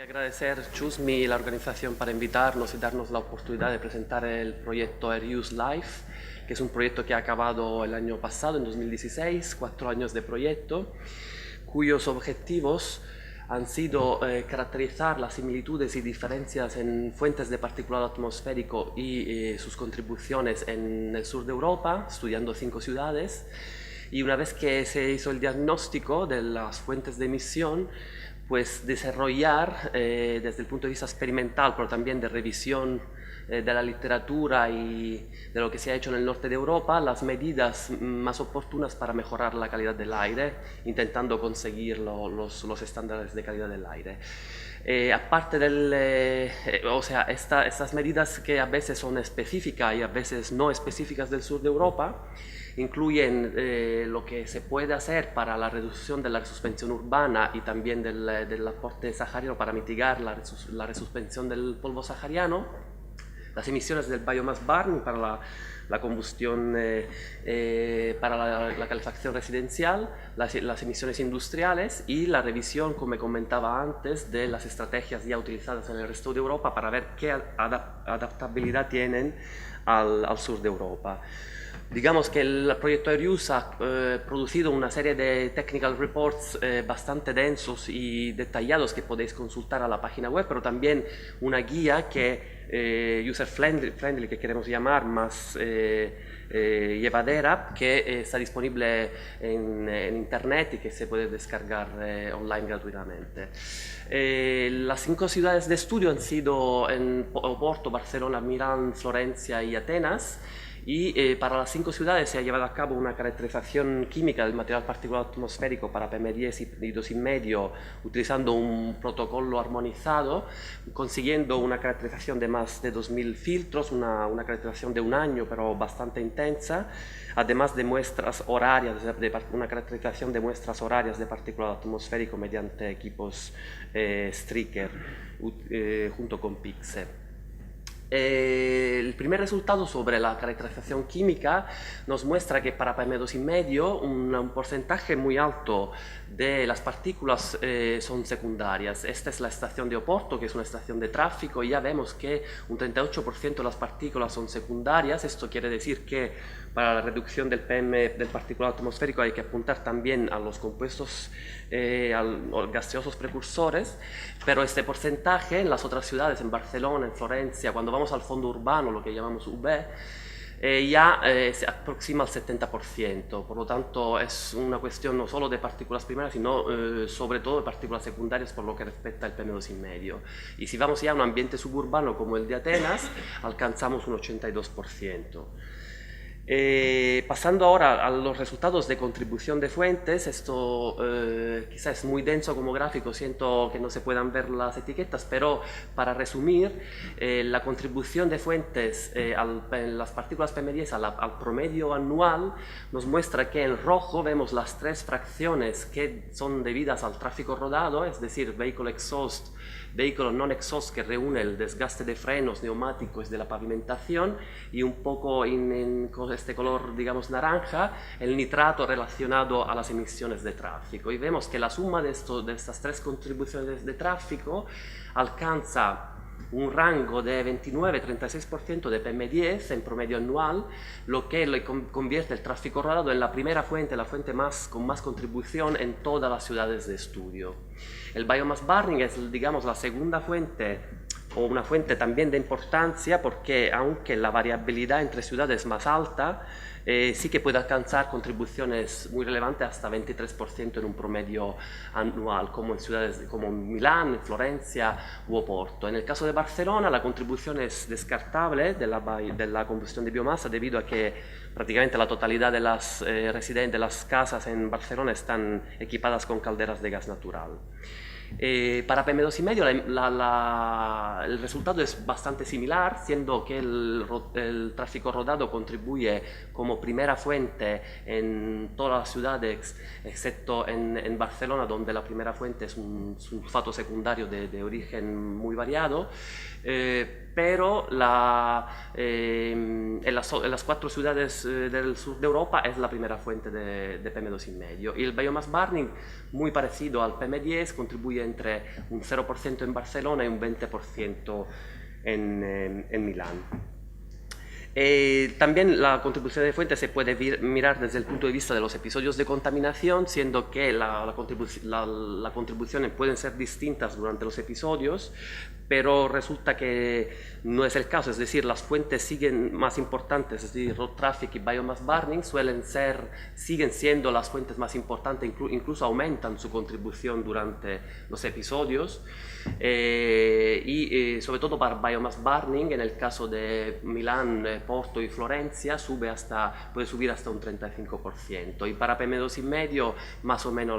Quería agradecer Chusmi y la organización para invitarnos y darnos la oportunidad de presentar el proyecto Air-Use Life, que es un proyecto que ha acabado el año pasado, en 2016, 4 años de proyecto, cuyos objetivos han sido caracterizar las similitudes y diferencias en fuentes de particulado atmosférico y sus contribuciones en el sur de Europa, estudiando 5 ciudades. Y una vez que se hizo el diagnóstico de las fuentes de emisión, pues desarrollar desde el punto de vista experimental, pero también de revisión de la literatura y de lo que se ha hecho en el norte de Europa, las medidas más oportunas para mejorar la calidad del aire, intentando conseguir los estándares de calidad del aire. Aparte estas medidas que a veces son específicas y a veces no específicas del sur de Europa, incluyen lo que se puede hacer para la reducción de la resuspensión urbana y también del aporte sahariano para mitigar la resuspensión del polvo sahariano, las emisiones del biomass burning para la combustión, para la calefacción residencial, las emisiones industriales y la revisión, como comentaba antes, de las estrategias ya utilizadas en el resto de Europa para ver qué adaptabilidad tienen al sur de Europa. Digamos que el proyecto Air-Use ha producido una serie de technical reports bastante densos y detallados que podéis consultar a la página web, pero también una guía que user friendly, que queremos llamar, más llevadera, que está disponible en internet y que se puede descargar online gratuitamente. Las 5 ciudades de estudio han sido en Oporto, Barcelona, Milán, Florencia y Atenas. Y para las 5 ciudades se ha llevado a cabo una caracterización química del material particulado atmosférico para PM10 y 2,5 utilizando un protocolo armonizado, consiguiendo una caracterización de más de 2000 filtros, una caracterización de un año pero bastante intensa, además de muestras horarias, una caracterización de muestras horarias de particulado atmosférico mediante equipos Streaker junto con PIXE. El primer resultado sobre la caracterización química nos muestra que para PM2,5 un porcentaje muy alto de las partículas son secundarias. Esta es la estación de Oporto, que es una estación de tráfico, y ya vemos que un 38% de las partículas son secundarias. Esto quiere decir que para la reducción del PM, del particulado atmosférico, hay que apuntar también a los compuestos gaseosos precursores, pero este porcentaje en las otras ciudades, en Barcelona, en Florencia, cuando vamos al fondo urbano, lo que llamamos UB, ya se aproxima al 70%, por lo tanto es una cuestión no solo de partículas primeras, sino sobre todo de partículas secundarias por lo que respecta al PM2,5. Y si vamos ya a un ambiente suburbano como el de Atenas, alcanzamos un 82%. Pasando ahora a los resultados de contribución de fuentes, esto quizás es muy denso como gráfico, siento que no se puedan ver las etiquetas, pero para resumir, la contribución de fuentes en las partículas PM10 al promedio anual nos muestra que en rojo vemos las 3 fracciones que son debidas al tráfico rodado, es decir, vehículo exhaust, vehículo non-exhaust, que reúne el desgaste de frenos, neumáticos de la pavimentación, y un poco con este color, digamos, naranja, el nitrato relacionado a las emisiones de tráfico. Y vemos que la suma de estas 3 contribuciones de tráfico alcanza un rango de 29-36% de PM10 en promedio anual, lo que le convierte el tráfico rodado en la primera fuente, la fuente con más contribución en todas las ciudades de estudio. El biomass burning es, digamos, la segunda fuente, o una fuente también de importancia, porque aunque la variabilidad entre ciudades es más alta, sí que puede alcanzar contribuciones muy relevantes, hasta 23% en un promedio anual, como en ciudades como Milán, Florencia u Oporto. En el caso de Barcelona, la contribución es descartable de la combustión de biomasa, debido a que prácticamente la totalidad de de las casas en Barcelona están equipadas con calderas de gas natural. Para PM2,5 el resultado es bastante similar, siendo que el tráfico rodado contribuye como primera fuente en todas las ciudades, excepto en Barcelona, donde la primera fuente es un sulfato secundario de origen muy variado. Pero en las 4 ciudades del sur de Europa es la primera fuente de PM2,5. Y el biomass burning, muy parecido al PM10, contribuye entre un 0% en Barcelona y un 20% en Milán. También la contribución de fuente se puede mirar desde el punto de vista de los episodios de contaminación, siendo que las contribuciones pueden ser distintas durante los episodios, pero resulta que no es el caso, es decir, las fuentes siguen más importantes, es decir, road traffic y biomass burning siguen siendo las fuentes más importantes, incluso aumentan su contribución durante los episodios, y sobre todo para biomass burning, en el caso de Milán, Porto y Florencia, puede subir hasta un 35%, y para PM2,5 más o menos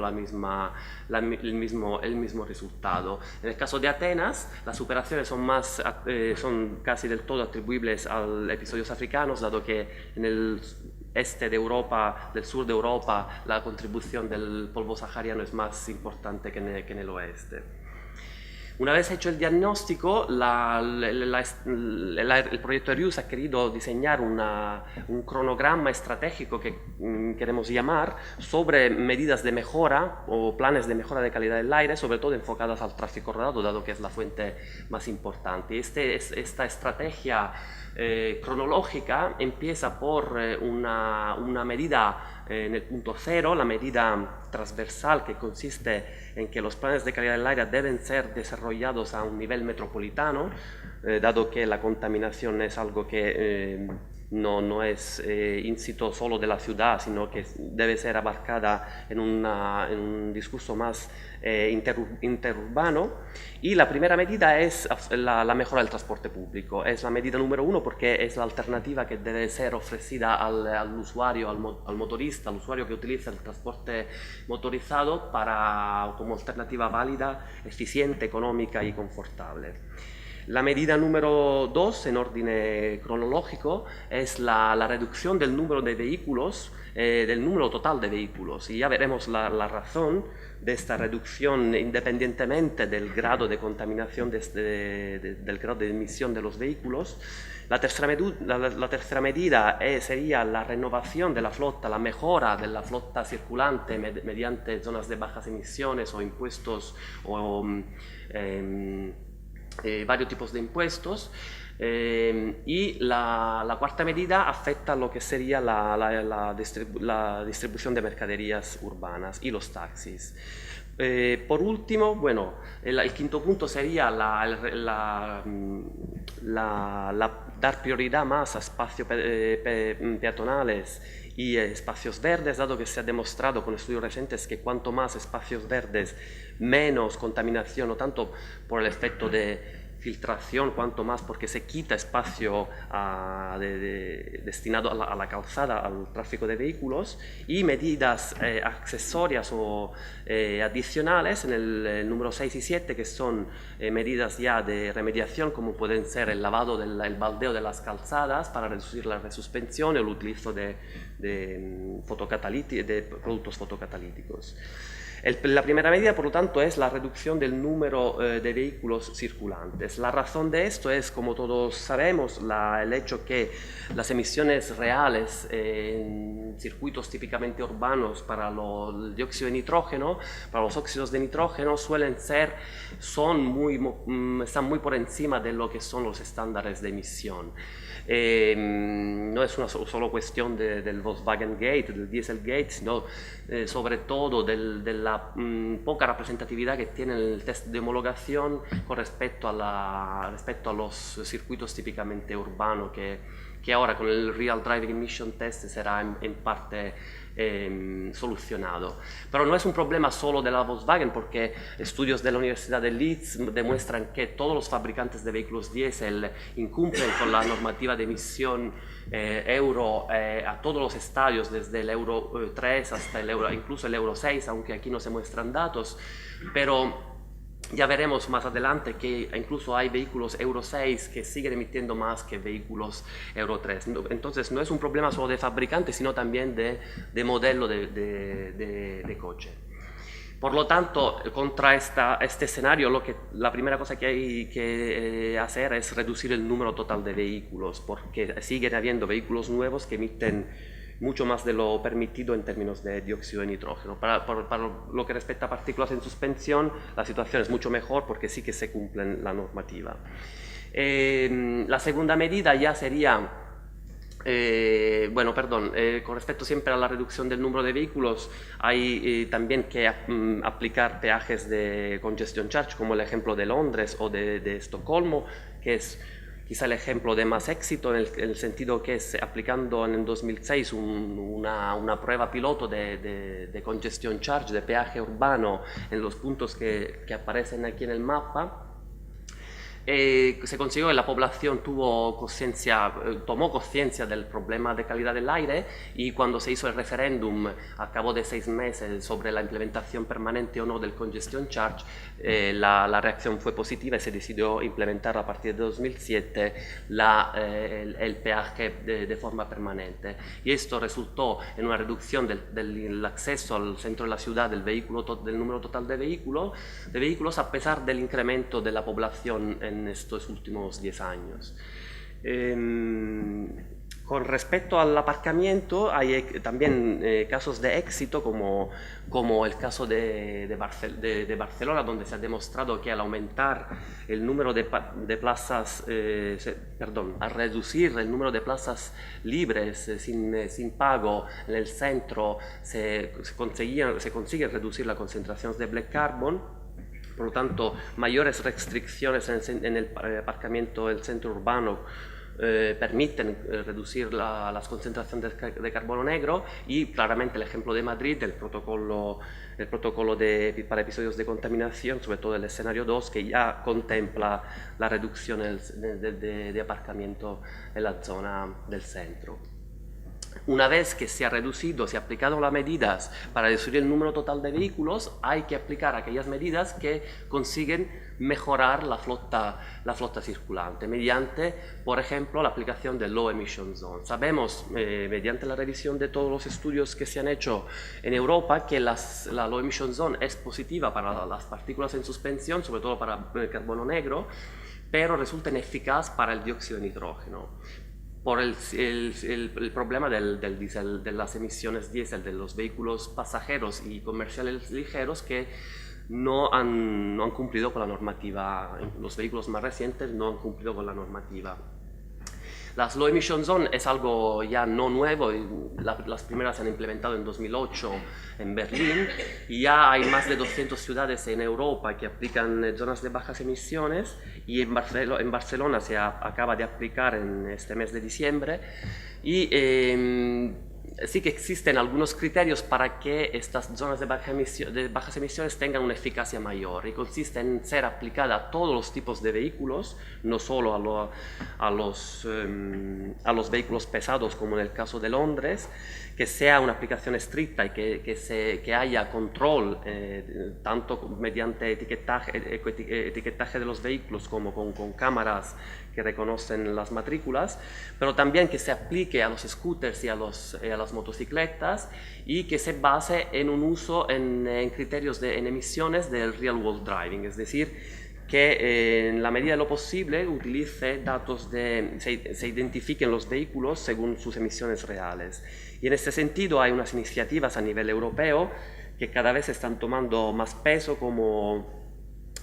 el mismo resultado. En el caso de Atenas, las operaciones son casi del todo atribuibles a episodios africanos, dado que en el este de Europa, del sur de Europa, la contribución del polvo sahariano es más importante que en el oeste. Una vez hecho el diagnóstico, el proyecto ERIUS ha querido diseñar un cronograma estratégico que queremos llamar sobre medidas de mejora o planes de mejora de calidad del aire, sobre todo enfocadas al tráfico rodado, dado que es la fuente más importante. Esta estrategia cronológica empieza por una medida en el punto cero, la medida transversal, que consiste en que los planes de calidad del aire deben ser desarrollados a un nivel metropolitano, dado que la contaminación es algo que no es in situ solo de la ciudad, sino que debe ser abarcada en un discurso más interurbano. Y la primera medida es la mejora del transporte público. Es la medida número 1 porque es la alternativa que debe ser ofrecida al usuario, al motorista, al usuario que utiliza el transporte motorizado como alternativa válida, eficiente, económica y confortable. La medida número 2, en orden cronológico, es la reducción del número de vehículos, del número total de vehículos, y ya veremos la razón de esta reducción independientemente del grado de contaminación, del grado de emisión de los vehículos. La tercera medida sería la renovación de la flota, la mejora de la flota circulante mediante zonas de bajas emisiones o impuestos o varios tipos de impuestos. Y la cuarta medida afecta lo que sería la distribución de mercaderías urbanas y los taxis. Por último, bueno, el quinto punto sería dar prioridad más a espacios peatonales y espacios verdes, dado que se ha demostrado con estudios recientes que cuanto más espacios verdes, menos contaminación, no tanto por el efecto de filtración, cuanto más porque se quita espacio destinado a la calzada, al tráfico de vehículos, y medidas accesorias o adicionales en el número 6 y 7, que son medidas ya de remediación, como pueden ser el lavado, el baldeo de las calzadas para reducir la resuspensión, el utilizo de productos fotocatalíticos. La primera medida, por lo tanto, es la reducción del número de vehículos circulantes. La razón de esto es, como todos sabemos, el hecho que las emisiones reales en circuitos típicamente urbanos para el dióxido de nitrógeno, para los óxidos de nitrógeno, están muy por encima de lo que son los estándares de emisión. No es una solo cuestión del Volkswagen Gate, del Dieselgate, sino sobre todo de la poca representatividad que tiene el test de homologación con respecto a los circuitos típicamente urbanos, que ahora con el Real Driving Emission Test será en parte solucionado. Pero no es un problema solo de la Volkswagen, porque estudios de la Universidad de Leeds demuestran que todos los fabricantes de vehículos diésel incumplen con la normativa de emisión Euro a todos los estadios, desde el Euro 3 hasta incluso el Euro 6, aunque aquí no se muestran datos, pero ya veremos más adelante que incluso hay vehículos Euro 6 que siguen emitiendo más que vehículos Euro 3. Entonces no es un problema solo de fabricante, sino también de modelo de coche. Por lo tanto, contra este escenario, la primera cosa que hay que hacer es reducir el número total de vehículos, porque siguen habiendo vehículos nuevos que emiten mucho más de lo permitido en términos de dióxido de nitrógeno. Para lo que respecta a partículas en suspensión, la situación es mucho mejor porque sí que se cumple la normativa. La segunda medida ya sería, con respecto siempre a la reducción del número de vehículos, hay también que aplicar peajes de congestion charge, como el ejemplo de Londres o de Estocolmo, que es quizá el ejemplo de más éxito en el sentido que es aplicando en el 2006 una prueba piloto de congestion charge, de peaje urbano en los puntos que aparecen aquí en el mapa. Se consiguió que la población tomó conciencia del problema de calidad del aire, y cuando se hizo el referéndum a cabo de 6 meses sobre la implementación permanente o no del congestion charge, la reacción fue positiva y se decidió implementar a partir de 2007 el peaje de forma permanente, y esto resultó en una reducción del acceso al centro de la ciudad del número total de vehículos a pesar del incremento de la población en estos últimos 10 años. Con respecto al aparcamiento, hay también casos de éxito como el caso de Barcelona, donde se ha demostrado que al aumentar el número de plazas, al reducir el número de plazas libres sin pago en el centro, se consigue reducir la concentración de black carbon. Por lo tanto, mayores restricciones en el aparcamiento del centro urbano permiten reducir las concentraciones de carbono negro, y claramente el ejemplo de Madrid, el protocolo para episodios de contaminación, sobre todo el escenario 2, que ya contempla la reducción de aparcamiento en la zona del centro. Una vez que se ha aplicado las medidas para reducir el número total de vehículos, hay que aplicar aquellas medidas que consiguen mejorar la flota circulante mediante, por ejemplo, la aplicación del Low Emission Zone. Sabemos, mediante la revisión de todos los estudios que se han hecho en Europa, que la Low Emission Zone es positiva para las partículas en suspensión, sobre todo para el carbono negro, pero resulta ineficaz para el dióxido de nitrógeno, por el problema de las emisiones diésel de los vehículos pasajeros y comerciales ligeros, que no han cumplido con la normativa. Los vehículos más recientes no han cumplido con la normativa. Las Low Emission Zone es algo ya no nuevo, las primeras se han implementado en 2008 en Berlín, y ya hay más de 200 ciudades en Europa que aplican zonas de bajas emisiones, y en Barcelona se acaba de aplicar en este mes de diciembre, y sí que existen algunos criterios para que estas zonas de bajas emisiones tengan una eficacia mayor, y consiste en ser aplicada a todos los tipos de vehículos, no solo a los vehículos pesados como en el caso de Londres, que sea una aplicación estricta y que haya control tanto mediante etiquetaje de los vehículos como con cámaras que reconocen las matrículas, pero también que se aplique a los scooters y a las motocicletas, y que se base en un uso en criterios en emisiones del real world driving, es decir, que en la medida de lo posible utilice datos se identifiquen los vehículos según sus emisiones reales. Y en este sentido hay unas iniciativas a nivel europeo que cada vez están tomando más peso, como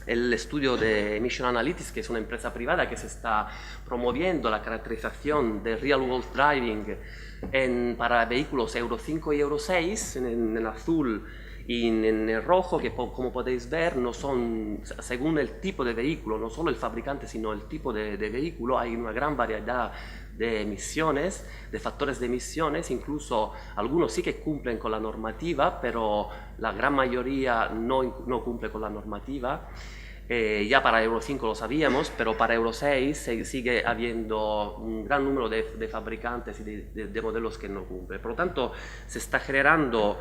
el estudio de Emission Analytics, que es una empresa privada que se está promoviendo la caracterización de Real World Driving para vehículos Euro 5 y Euro 6, en azul y en el rojo, que como podéis ver no son, según el tipo de vehículo, no solo el fabricante sino el tipo de vehículo, hay una gran variedad de emisiones, de factores de emisiones, incluso algunos sí que cumplen con la normativa, pero la gran mayoría no cumple con la normativa. Ya para Euro 5 lo sabíamos, pero para Euro 6 sigue habiendo un gran número de fabricantes y de modelos que no cumplen. Por lo tanto, se ha generado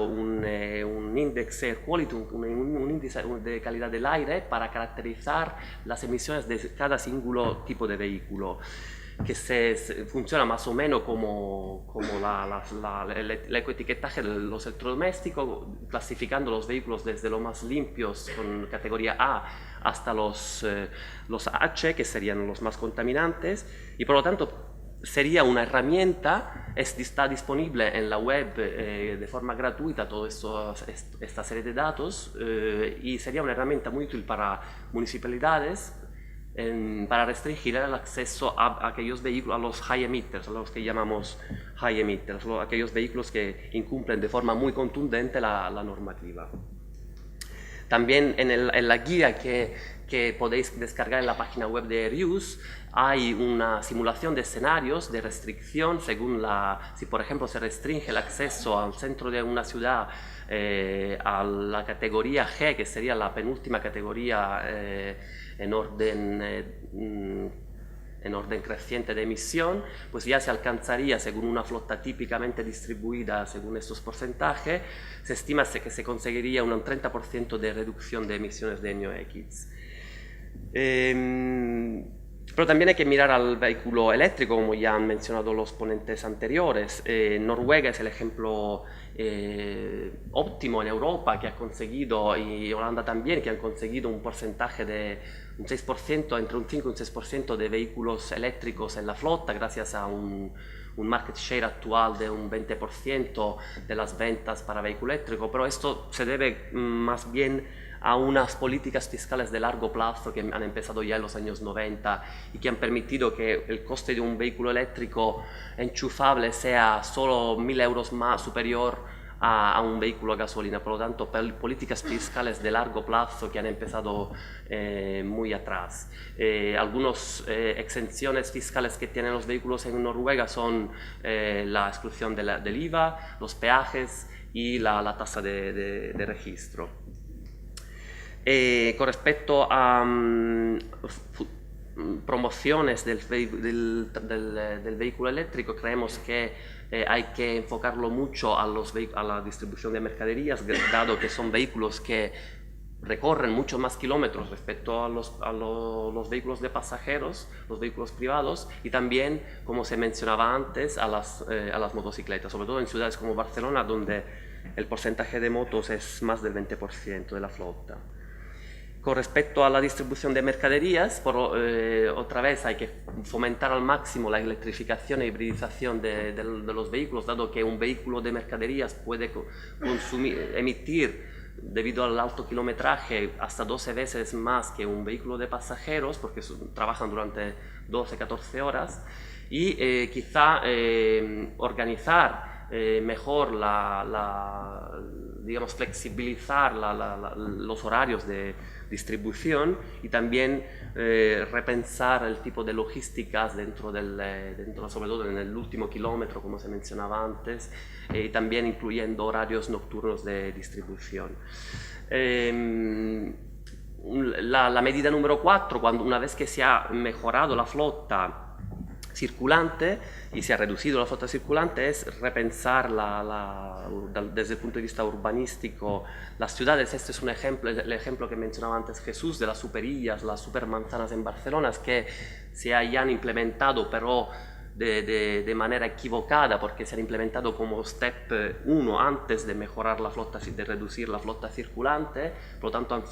un Index Air Quality, un índice de calidad del aire para caracterizar las emisiones de cada singular tipo de vehículo, que funciona más o menos como el ecoetiquetaje de los electrodomésticos, clasificando los vehículos desde los más limpios con categoría A hasta los H, que serían los más contaminantes, y por lo tanto sería una herramienta, está disponible en la web de forma gratuita toda esta serie de datos y sería una herramienta muy útil para municipalidades para restringir el acceso a aquellos vehículos, a los high emitters, a los que llamamos high emitters, aquellos vehículos que incumplen de forma muy contundente la normativa. También en la guía que podéis descargar en la página web de Reuse hay una simulación de escenarios de restricción según si por ejemplo se restringe el acceso al centro de una ciudad a la categoría G, que sería la penúltima categoría en orden creciente de emisión, pues ya se alcanzaría, según una flota típicamente distribuida según estos porcentajes, se estima que se conseguiría un 30% de reducción de emisiones de NOx. Pero también hay que mirar al vehículo eléctrico, como ya han mencionado los ponentes anteriores. Noruega es el ejemplo óptimo en Europa que ha conseguido, y Holanda también, que han conseguido un porcentaje de un 6%, entre un 5 y un 6% de vehículos eléctricos en la flota, gracias a un market share actual de un 20% de las ventas para vehículo eléctrico, pero esto se debe más bien a unas políticas fiscales de largo plazo que han empezado ya en los años 90 y que han permitido que el coste de un vehículo eléctrico enchufable sea solo 1.000 euros más superior a un vehículo a gasolina. Por lo tanto, políticas fiscales de largo plazo que han empezado muy atrás. Algunas exenciones fiscales que tienen los vehículos en Noruega son la exclusión del IVA, los peajes y la tasa de registro. Con respecto a promociones del vehículo eléctrico, creemos que hay que enfocarlo mucho a la distribución de mercaderías, dado que son vehículos que recorren mucho más kilómetros respecto a los vehículos de pasajeros, los vehículos privados, y también, como se mencionaba antes, a las motocicletas, sobre todo en ciudades como Barcelona, donde el porcentaje de motos es más del 20% de la flota. Con respecto a la distribución de mercaderías, otra vez hay que fomentar al máximo la electrificación e hibridización de los vehículos, dado que un vehículo de mercaderías puede emitir, debido al alto kilometraje, hasta 12 veces más que un vehículo de pasajeros, porque trabajan durante 12-14 horas, y quizá organizar mejor digamos, flexibilizar los horarios de distribución y también repensar el tipo de logísticas sobre todo en el último kilómetro, como se mencionaba antes, y también incluyendo horarios nocturnos de distribución. La medida número 4, una vez que se ha mejorado la flota circulante y se ha reducido la flota circulante, es repensar desde el punto de vista urbanístico las ciudades. Este es un ejemplo, el ejemplo que mencionaba antes Jesús, de las superillas, las supermanzanas en Barcelona, que se hayan implementado, pero de manera equivocada, porque se han implementado como step 1 antes de mejorar la flota, de reducir la flota circulante. Por lo tanto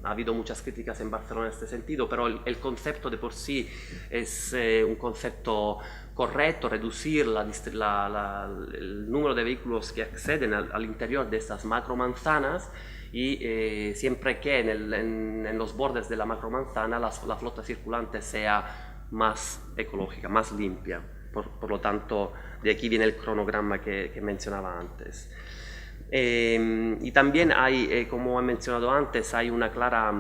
ha habido muchas críticas en Barcelona en este sentido, pero el concepto de por sí es un concepto correcto, reducir el número de vehículos que acceden al interior de estas macromanzanas, y siempre que en los bordes de la macromanzana la flota circulante sea más ecológica, más limpia. Por lo tanto, de aquí viene el cronograma que mencionaba antes. Y también hay, como he mencionado antes, hay una clara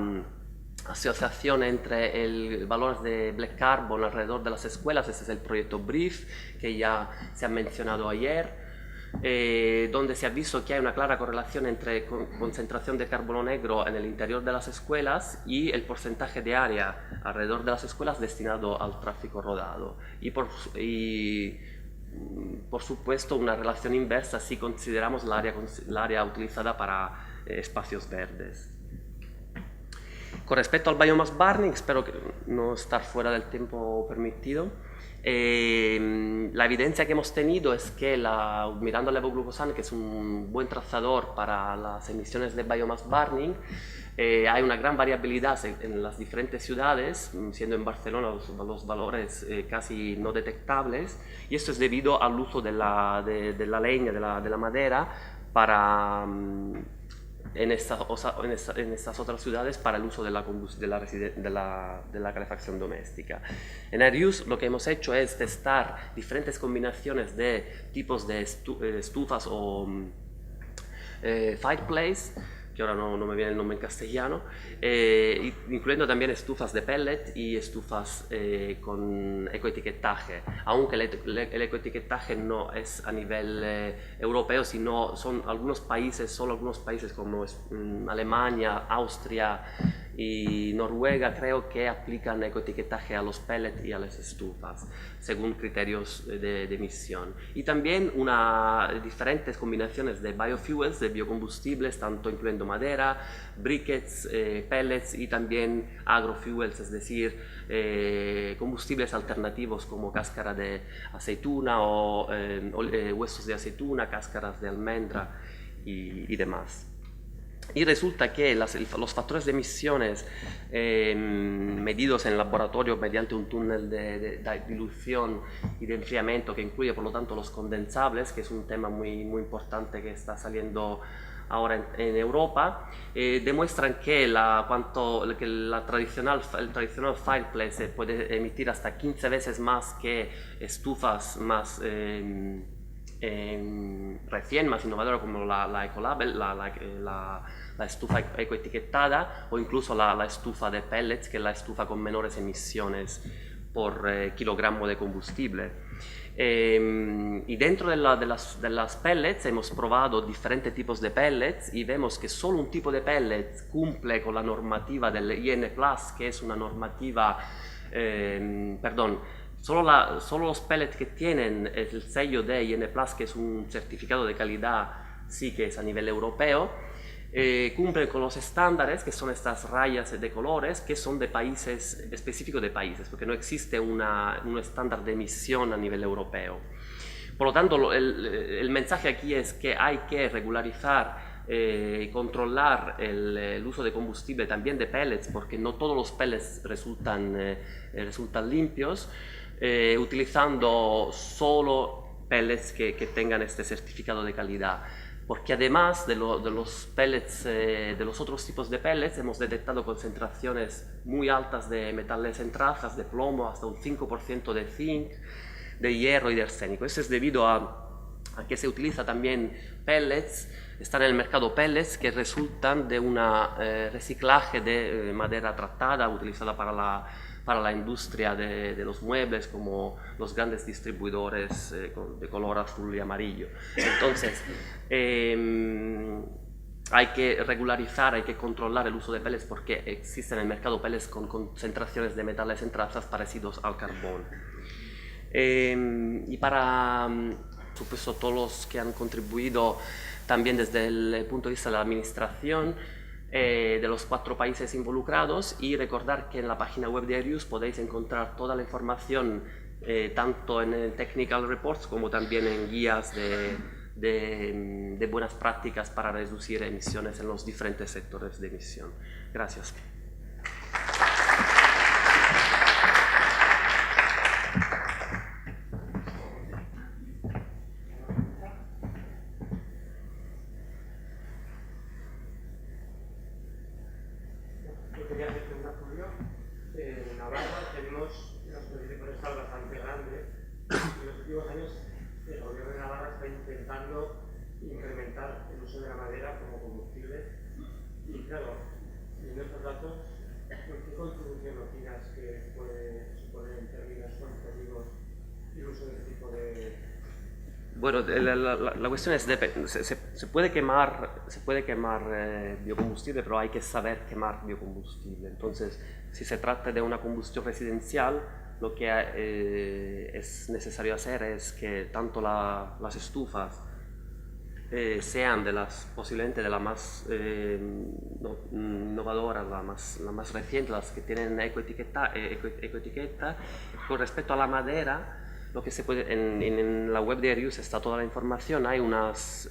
asociación entre el valor de Black Carbon alrededor de las escuelas. Este es el proyecto BRIEF, que ya se ha mencionado ayer, donde se ha visto que hay una clara correlación entre concentración de carbono negro en el interior de las escuelas y el porcentaje de área alrededor de las escuelas destinado al tráfico rodado. Y por supuesto una relación inversa si consideramos la área utilizada para espacios verdes. Con respecto al biomass burning, espero no estar fuera del tiempo permitido. La evidencia que hemos tenido es que mirando al levoglucosan, que es un buen trazador para las emisiones de biomass burning, hay una gran variabilidad en las diferentes ciudades, siendo en Barcelona los valores casi no detectables, y esto es debido al uso de la leña, de la madera, para, en estas otras ciudades para el uso de la calefacción doméstica. En Air-Use lo que hemos hecho es testar diferentes combinaciones de tipos de estufas o fireplace, que ahora no me viene el nombre en castellano, incluyendo también estufas de pellet y estufas con ecoetiquetaje, aunque el ecoetiquetaje no es a nivel europeo, sino son solo algunos países como Alemania, Austria y Noruega, creo que aplican ecoetiquetaje a los pellets y a las estufas, según criterios de emisión. Y también diferentes combinaciones de biofuels, de biocombustibles, tanto incluyendo madera, briquettes, pellets y también agrofuels, es decir, combustibles alternativos como cáscara de aceituna o huesos de aceituna, cáscaras de almendra y demás. Y resulta que los factores de emisiones medidos en laboratorio mediante un túnel de dilución y de enfriamiento que incluye por lo tanto los condensables, que es un tema muy importante que está saliendo ahora en Europa, demuestran que el tradicional fireplace puede emitir hasta 15 veces más que estufas más recién más innovadora como la Ecolabel, la estufa ecoetiquetada o incluso la estufa de pellets, que es la estufa con menores emisiones por kilogramo de combustible. Y dentro de las pellets hemos probado diferentes tipos de pellets y vemos que solo un tipo de pellets cumple con la normativa del IN+, que es una normativa, solo los pellets que tienen el sello de IN+, que es un certificado de calidad, sí que es a nivel europeo, cumplen con los estándares, que son estas rayas de colores, que son de países, específicos de países, porque no existe un estándar de emisión a nivel europeo. Por lo tanto, el mensaje aquí es que hay que regularizar y controlar el uso de combustible también de pellets, porque no todos los pellets resultan limpios, utilizando solo pellets que tengan este certificado de calidad. Porque además de los pellets, de los otros tipos de pellets, hemos detectado concentraciones muy altas de metales en trazas, de plomo, hasta un 5% de zinc, de hierro y de arsénico. Eso es debido a que se utiliza también pellets, están en el mercado pellets que resultan de un reciclaje de madera tratada utilizada para la industria de los muebles, como los grandes distribuidores de color azul y amarillo. Entonces, hay que regularizar, hay que controlar el uso de pellets porque existen en el mercado pellets con concentraciones de metales en trazas parecidos al carbón. Y para, supuesto, todos los que han contribuido también desde el punto de vista de la administración, de los 4 países involucrados, y recordar que en la página web de Air-Use podéis encontrar toda la información tanto en el Technical Reports como también en guías de buenas prácticas para reducir emisiones en los diferentes sectores de emisión. Gracias. En Navarra tenemos una superficie forestal bastante grande y en los últimos años el gobierno de Navarra está intentando incrementar el uso de la madera como combustible y claro, viendo estos datos, ¿qué contribución opinas que puede suponer en términos cuantitativos el uso de este tipo de...? Bueno, la cuestión es, se puede quemar biocombustible, pero hay que saber quemar biocombustible. Entonces, si se trata de una combustión residencial, lo que es necesario hacer es que tanto las estufas sean posiblemente de la más innovadora, la más reciente, las que tienen ecoetiqueta. Con respecto a la madera, lo que se puede, en la web de Arius está toda la información, hay unos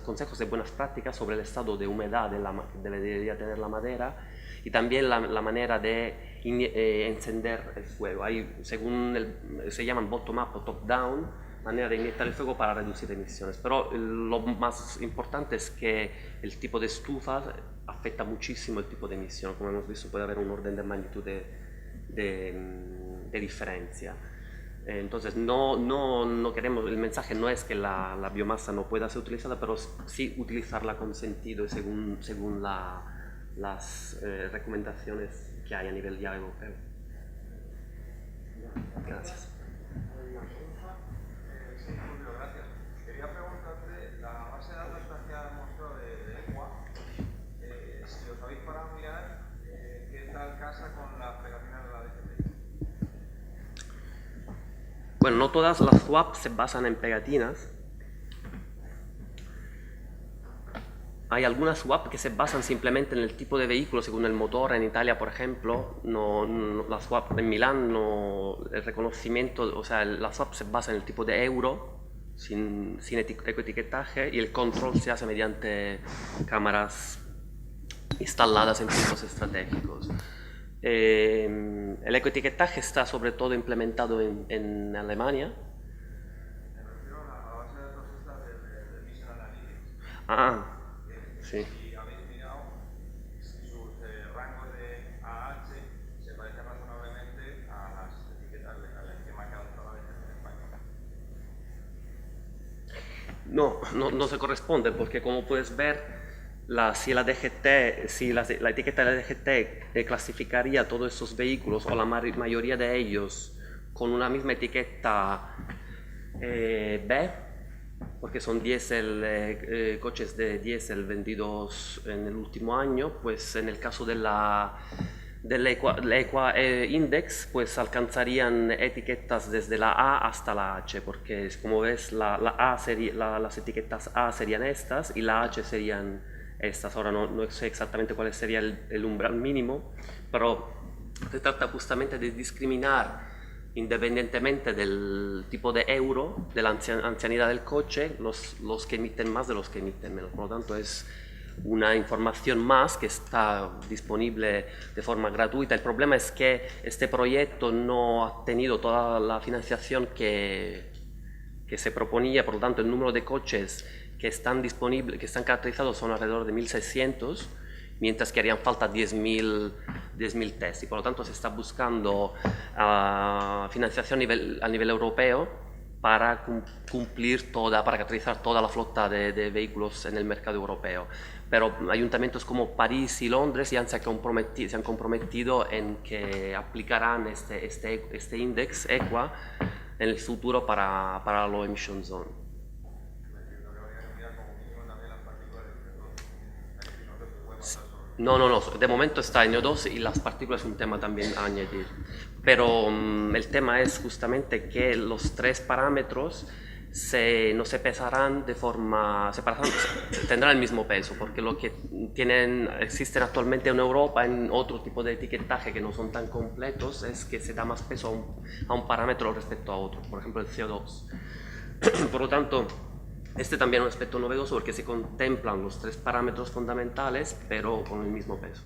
consejos de buenas prácticas sobre el estado de humedad que debería tener la madera y también la manera de encender el fuego. Hay, se llaman bottom-up o top-down, manera de inyectar el fuego para reducir emisiones, pero lo más importante es que el tipo de estufa afecta muchísimo el tipo de emisión, como hemos visto puede haber un orden de magnitud de diferencia. Entonces no queremos, el mensaje no es que la biomasa no pueda ser utilizada, pero sí utilizarla con sentido y según las recomendaciones que hay a nivel ya europeo. Gracias. Sí, Julio, gracias. Quería preguntarte, la base de datos que has mostrado de EQUA, si os habéis parado a mirar, ¿qué tal casa con la pegatina de la DGT? Bueno, no todas las swap se basan en pegatinas. Hay algunas swap que se basan simplemente en el tipo de vehículo según el motor. En Italia, por ejemplo, la swap en Milán, el reconocimiento, o sea, la swap se basa en el tipo de euro, sin ecoetiquetaje, y el control se hace mediante cámaras instaladas en puntos estratégicos. El ecoetiquetaje está sobre todo implementado en Alemania. Me refiero a la base de datos esta del Mission Analytics. Ah, sí. Si habéis mirado si sus rangos de AH se parecen razonablemente a las etiquetas al esquema que adoptó la DGT en España. No se corresponde porque como puedes ver, si la etiqueta de la DGT clasificaría todos esos vehículos o la mayoría de ellos con una misma etiqueta B, porque son diésel, coches de diésel vendidos en el último año, pues en el caso del Equa Index, pues alcanzarían etiquetas desde la A hasta la H, porque como ves, las etiquetas A serían estas y la H serían estas. Ahora no sé exactamente cuál sería el umbral mínimo, pero se trata justamente de discriminar independientemente del tipo de euro, de la ancianidad del coche, los que emiten más de los que emiten menos. Por lo tanto, es una información más que está disponible de forma gratuita. El problema es que este proyecto no ha tenido toda la financiación que se proponía, por lo tanto el número de coches que están disponibles, que están caracterizados son alrededor de 1.600, mientras que harían falta 10.000 test, y por lo tanto se está buscando financiación a nivel europeo para para caracterizar toda la flota de vehículos en el mercado europeo. Pero ayuntamientos como París y Londres ya se han comprometido en que aplicarán este index EQUA en el futuro para los emission zone. No, de momento está en NO2 y las partículas es un tema también a añadir. Pero el tema es justamente que los tres parámetros no se pesarán de forma separada, tendrán el mismo peso, porque lo que existen actualmente en Europa en otro tipo de etiquetaje que no son tan completos es que se da más peso a un parámetro respecto a otro, por ejemplo el CO2. Por lo tanto, este también es un aspecto novedoso porque se contemplan los tres parámetros fundamentales, pero con el mismo peso.